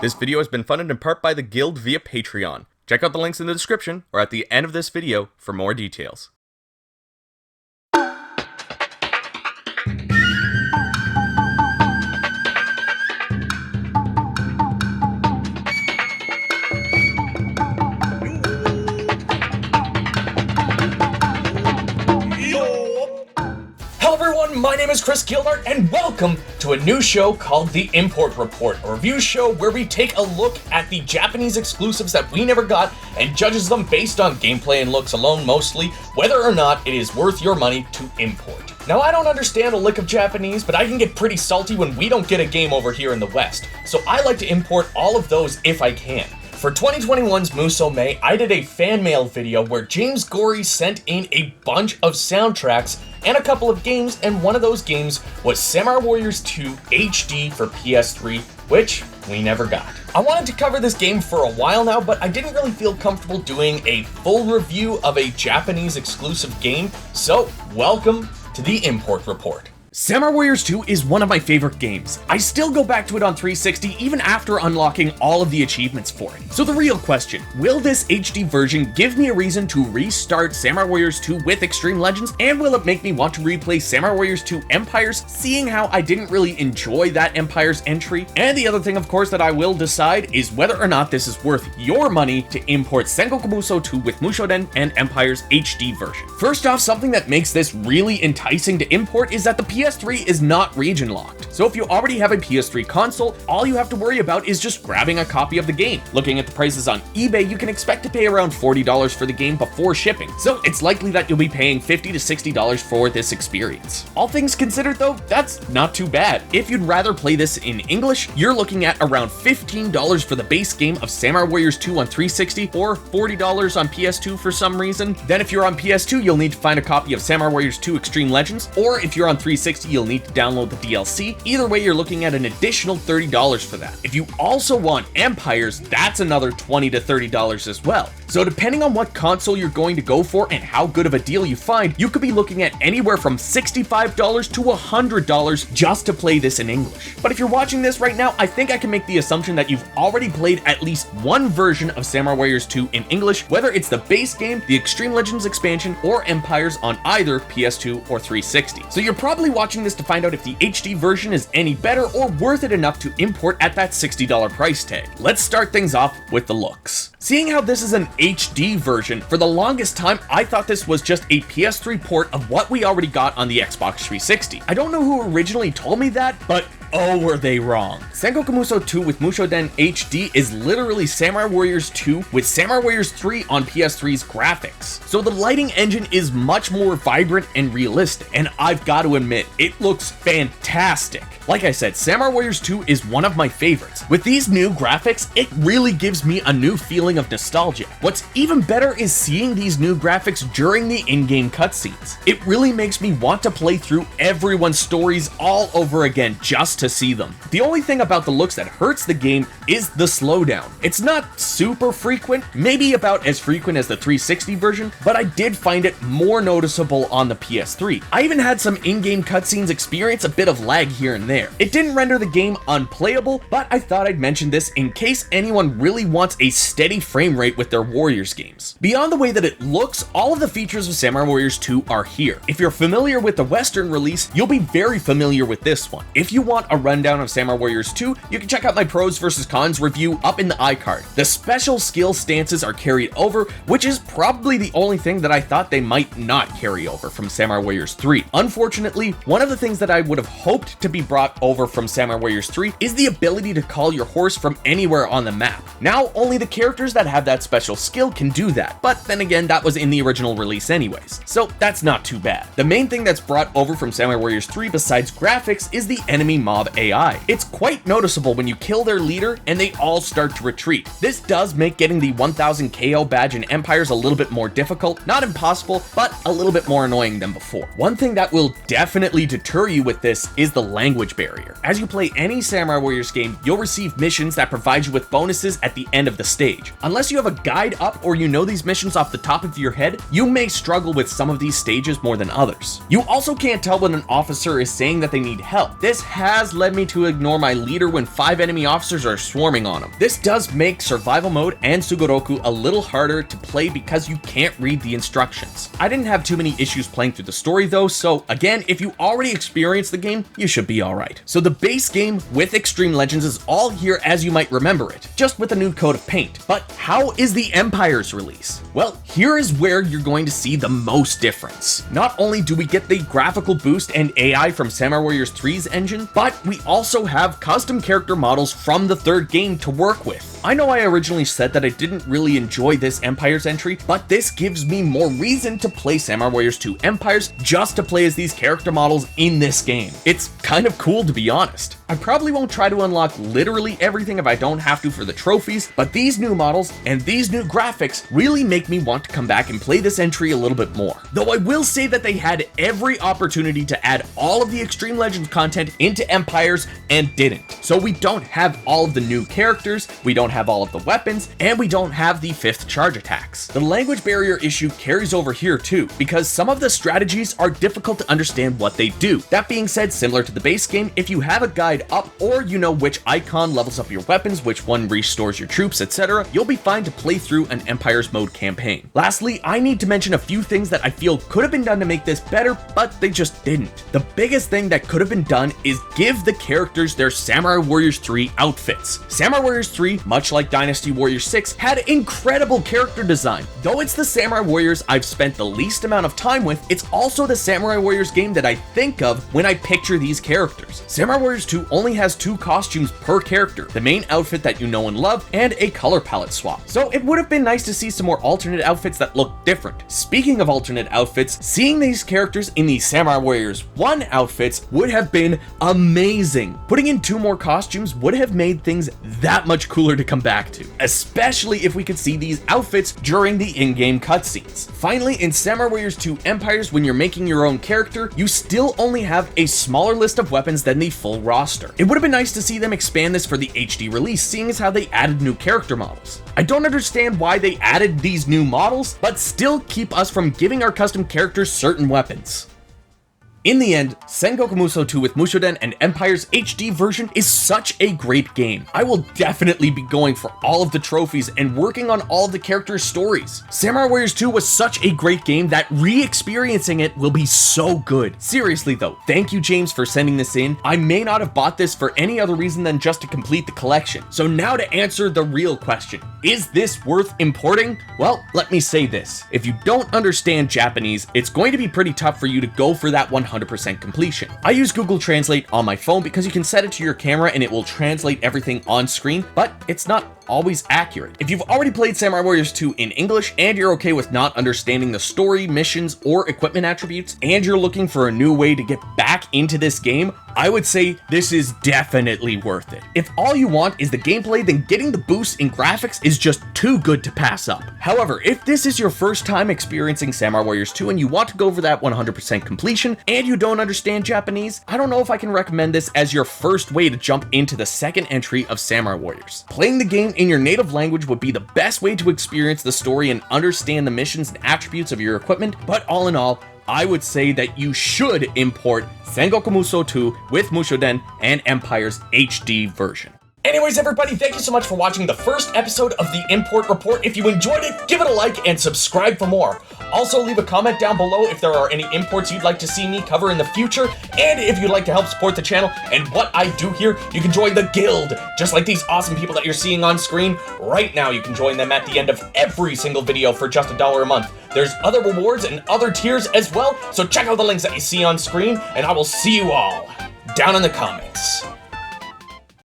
This video has been funded in part by the Guild via Patreon. Check out the links in the description or at the end of this video for more details. My name is Gildart, and welcome to a new show called The Import Report, a review show where we take a look at the Japanese exclusives that we never got and judges them based on gameplay and looks alone mostly, whether or not it is worth your money to import. Now, I don't understand a lick of Japanese, but I can get pretty salty when we don't get a game over here in the West, so I like to import all of those if I can. For 2021's Musou May, I did a fan mail video where James Gorey sent in a bunch of soundtracks and a couple of games, and one of those games was Samurai Warriors 2 HD for PS3, which we never got. I wanted to cover this game for a while now, but I didn't really feel comfortable doing a full review of a Japanese exclusive game, so welcome to the Import Report. Samurai Warriors 2 is one of my favorite games. I still go back to it on 360 even after unlocking all of the achievements for it. So the real question, will this HD version give me a reason to restart Samurai Warriors 2 with Extreme Legends, and will it make me want to replay Samurai Warriors 2 Empires, seeing how I didn't really enjoy that Empires entry? And the other thing, of course, that I will decide is whether or not this is worth your money to import Sengoku Musou 2 with Moushouden and Empires HD version. First off, something that makes this really enticing to import is that the PS3 is not region locked. So if you already have a PS3 console, all you have to worry about is just grabbing a copy of the game. Looking at the prices on eBay, you can expect to pay around $40 for the game before shipping. So it's likely that you'll be paying $50 to $60 for this experience. All things considered though, that's not too bad. If you'd rather play this in English, you're looking at around $15 for the base game of Samurai Warriors 2 on 360 or $40 on PS2 for some reason. Then if you're on PS2, you'll need to find a copy of Samurai Warriors 2 Extreme Legends, or if you're on 360, you'll need to download the DLC. Either way, you're looking at an additional $30 for that. If you also want Empires, that's another $20 to $30 as well. So depending on what console you're going to go for and how good of a deal you find, you could be looking at anywhere from $65 to $100 just to play this in English. But if you're watching this right now, I think I can make the assumption that you've already played at least one version of Samurai Warriors 2 in English, whether it's the base game, the Extreme Legends expansion, or Empires on either PS2 or 360. So you're probably watching this to find out if the HD version is any better or worth it enough to import at that $60 price tag. Let's start things off with the looks. Seeing how this is an HD version, for the longest time I thought this was just a PS3 port of what we already got on the Xbox 360. I don't know who originally told me that, but oh, were they wrong. Sengoku Musou 2 with Moushouden HD is literally Samurai Warriors 2 with Samurai Warriors 3 on PS3's graphics. So the lighting engine is much more vibrant and realistic, and I've got to admit, it looks fantastic. Like I said, Samurai Warriors 2 is one of my favorites. With these new graphics, it really gives me a new feeling of nostalgia. What's even better is seeing these new graphics during the in-game cutscenes. It really makes me want to play through everyone's stories all over again just to see them. The only thing about the looks that hurts the game is the slowdown. It's not super frequent, maybe about as frequent as the 360 version, but I did find it more noticeable on the PS3. I even had some in-game cutscenes experience a bit of lag here and there. It didn't render the game unplayable, but I thought I'd mention this in case anyone really wants a steady frame rate with their Warriors games. Beyond the way that it looks, all of the features of Samurai Warriors 2 are here. If you're familiar with the Western release, you'll be very familiar with this one. If you want a rundown of Samurai Warriors 2, you can check out my pros versus cons review up in the iCard. The special skill stances are carried over, which is probably the only thing that I thought they might not carry over from Samurai Warriors 3. Unfortunately, one of the things that I would have hoped to be brought over from Samurai Warriors 3 is the ability to call your horse from anywhere on the map. Now, only the characters that have that special skill can do that, but then again, that was in the original release anyways, so that's not too bad. The main thing that's brought over from Samurai Warriors 3 besides graphics is the enemy mob AI. It's quite noticeable when you kill their leader and they all start to retreat. This does make getting the 1000 KO badge in Empires a little bit more difficult, not impossible, but a little bit more annoying than before. One thing that will definitely deter you with this is the language barrier. As you play any Samurai Warriors game, you'll receive missions that provide you with bonuses at the end of the stage. Unless you have a guide up or you know these missions off the top of your head, you may struggle with some of these stages more than others. You also can't tell when an officer is saying that they need help. This has has led me to ignore my leader when 5 enemy officers are swarming on him. This does make survival mode and Sugoroku a little harder to play because you can't read the instructions. I didn't have too many issues playing through the story though, so again, if you already experienced the game, you should be alright. So the base game with Extreme Legends is all here as you might remember it, just with a new coat of paint. But how is the Empires release? Well, here is where you're going to see the most difference. Not only do we get the graphical boost and AI from Samurai Warriors 3's engine, but we also have custom character models from the third game to work with. I know I originally said that I didn't really enjoy this Empires entry, but this gives me more reason to play Samurai Warriors 2 Empires just to play as these character models in this game. It's kind of cool, to be honest. I probably won't try to unlock literally everything if I don't have to for the trophies, but these new models and these new graphics really make me want to come back and play this entry a little bit more. Though I will say that they had every opportunity to add all of the Extreme Legends content into Empires and didn't. So we don't have all of the new characters, we don't have all of the weapons, and we don't have the 5th charge attacks. The language barrier issue carries over here too, because some of the strategies are difficult to understand what they do. That being said, similar to the base game, if you have a guide up or you know which icon levels up your weapons, which one restores your troops, etc., you'll be fine to play through an Empires mode campaign. Lastly, I need to mention a few things that I feel could have been done to make this better, but they just didn't. The biggest thing that could have been done is give the characters their Samurai Warriors 3 outfits. Samurai Warriors 3, much like Dynasty Warriors 6, had incredible character design. Though it's the Samurai Warriors I've spent the least amount of time with, it's also the Samurai Warriors game that I think of when I picture these characters. Samurai Warriors 2 only has 2 costumes per character, the main outfit that you know and love, and a color palette swap. So it would have been nice to see some more alternate outfits that look different. Speaking of alternate outfits, seeing these characters in the Samurai Warriors 1 outfits would have been amazing. Putting in 2 more costumes would have made things that much cooler to come back to, especially if we could see these outfits during the in-game cutscenes. Finally, in Samurai Warriors 2 Empires, when you're making your own character, you still only have a smaller list of weapons than the full roster. It would have been nice to see them expand this for the HD release, seeing as how they added new character models. I don't understand why they added these new models, but still keep us from giving our custom characters certain weapons. In the end, Sengoku Musou 2 with Moushouden and Empires HD version is such a great game. I will definitely be going for all of the trophies and working on all of the characters' stories. Samurai Warriors 2 was such a great game that re-experiencing it will be so good. Seriously though, thank you James for sending this in. I may not have bought this for any other reason than just to complete the collection. So now to answer the real question, is this worth importing? Well, let me say this. If you don't understand Japanese, it's going to be pretty tough for you to go for that 100% completion. I use Google Translate on my phone because you can set it to your camera and it will translate everything on screen, but it's not always accurate. If you've already played Samurai Warriors 2 in English and you're okay with not understanding the story, missions, or equipment attributes, and you're looking for a new way to get back into this game, I would say this is definitely worth it. If all you want is the gameplay, then getting the boost in graphics is just too good to pass up. However, if this is your first time experiencing Samurai Warriors 2 and you want to go for that 100% completion and you don't understand Japanese, I don't know if I can recommend this as your first way to jump into the second entry of Samurai Warriors. Playing the game in your native language would be the best way to experience the story and understand the missions and attributes of your equipment, but all in all, I would say that you should import Sengoku Musou 2 with Moushouden and Empires HD version. Anyways, everybody, thank you so much for watching the first episode of the Import Report. If you enjoyed it, give it a like and subscribe for more. Also, leave a comment down below if there are any imports you'd like to see me cover in the future, and if you'd like to help support the channel and what I do here, you can join the Guild, just like these awesome people that you're seeing on screen. Right now, you can join them at the end of every single video for just $1 a month. There's other rewards and other tiers as well, so check out the links that you see on screen, and I will see you all down in the comments.